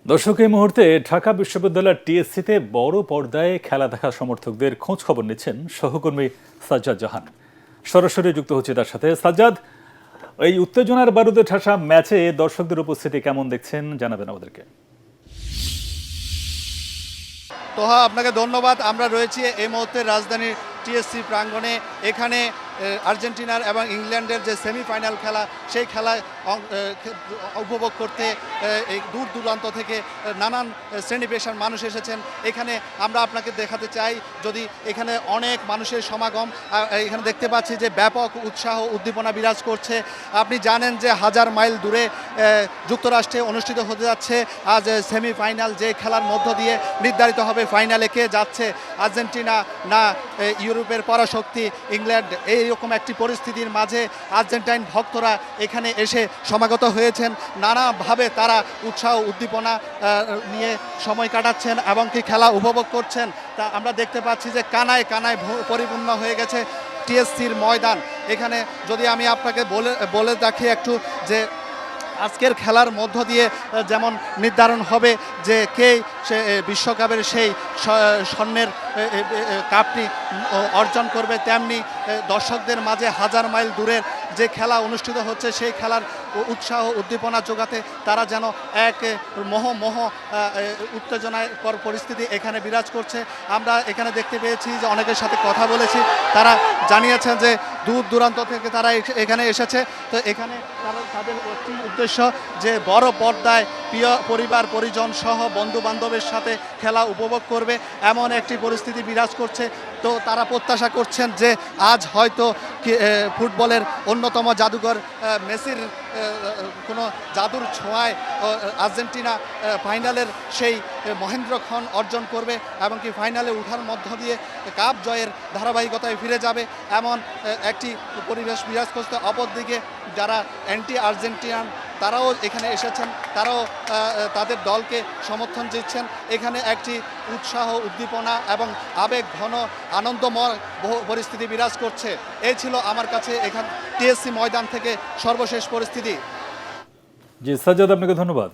দর্শক, এই মুহূর্তে ঢাকা বিশ্ববিদ্যালয়ের টিএসসিতে বড় পর্দায় খেলা দেখা সমর্থকদের খোঁজ খবর নিচ্ছেন সহকর্মী সাজ্জাদ জাহান। সরাসরি যুক্ত হচ্ছে তার সাথে। সাজ্জাদ, এই উত্তেজনার বারুদে ঠাসা ম্যাচে দর্শকদের উপস্থিতি কেমন দেখছেন জানাবেন আমাদেরকে। তোহা, আপনাকে ধন্যবাদ। আমরা রয়েছি এই মুহূর্তে রাজধানীর টিএসসি প্রাঙ্গণে। এখানে আর্জেন্টিনার এবং ইংল্যান্ডের যে সেমিফাইনাল খেলা, সেই খেলায় উপভোগ করতে এই দূর দূরান্ত থেকে নানান শ্রেণী পেশার মানুষ এসেছেন। এখানে আমরা আপনাকে দেখাতে চাই, যদি এখানে অনেক মানুষের সমাগম, এখানে দেখতে পাচ্ছি যে ব্যাপক উৎসাহ উদ্দীপনা বিরাজ করছে। আপনি জানেন যে হাজার মাইল দূরে যুক্তরাষ্ট্রে অনুষ্ঠিত হতে যাচ্ছে আজ সেমিফাইনাল, যে খেলার মধ্য দিয়ে নির্ধারিত হবে ফাইনালে কে যাচ্ছে, আর্জেন্টিনা না ইউরোপের পরাশক্তি ইংল্যান্ড। এইরকম একটি পরিস্থিতির মাঝে আর্জেন্টাইন ভক্তরা এখানে এসে সমাগত হয়েছেন। নানাভাবে তারা উৎসাহ উদ্দীপনা নিয়ে সময় কাটাচ্ছেন এবং কি খেলা উপভোগ করছেন। তা আমরা দেখতে পাচ্ছি যে কানায় কানায় পরিপূর্ণ হয়ে গেছে টিএসসির ময়দান। এখানে যদি আমি আপনাকে বলে রাখি একটু, যে আজকের খেলার মধ্য দিয়ে যেমন নির্ধারণ হবে যে কে সে বিশ্বকাপের সেই স্বর্ণের কাপটি অর্জন করবে, তেমনি দর্শকদের মাঝে হাজার মাইল দূরের যে খেলা অনুষ্ঠিত হচ্ছে সেই খেলার উৎসাহ উদ্দীপনা যোগাতে তারা যেন এক মোহ উত্তেজনায় পরিস্থিতি এখানে বিরাজ করছে। আমরা এখানে দেখতে পেয়েছি যে অনেকের সাথে কথা বলেছি, তারা জানিয়েছেন যে দূর দূরান্ত থেকে তারা এখানে এসেছে। তো এখানে তাদের উদ্দেশ্য যে বড় পর্দায় প্রিয় পরিবার পরিজন সহ বন্ধু বান্ধবের সাথে খেলা উপভোগ করবে, এমন একটি পরিস্থিতি বিরাজ করছে। তো তারা প্রত্যাশা করছেন যে আজ হয়তো ফুটবলের অন্যতম জাদুঘর মেসির কোনো জাদুর ছোঁয়ায় আর্জেন্টিনা ফাইনালের সেই মহেন্দ্রক্ষণ অর্জন করবে এবং কি ফাইনালে ওঠার মধ্য দিয়ে কাপ জয়ের ধারাবাহিকতায় ফিরে যাবে, এমন একটি পরিবেশ বিরাজ করছে। অপরদিকে যারা অ্যান্টি আর্জেন্টিনান তারাও এখানে এসেছেন, তারাও তাদের দলকে সমর্থন দিচ্ছেন। এখানে একটি উৎসাহ উদ্দীপনা এবং আবেগ ঘন আনন্দময় পরিস্থিতি বিরাজ করছে। এই ছিল আমার কাছে এখান টিএসসি ময়দান থেকে সর্বশেষ পরিস্থিতি। জি সাজ্জাদ, আপনাকে ধন্যবাদ।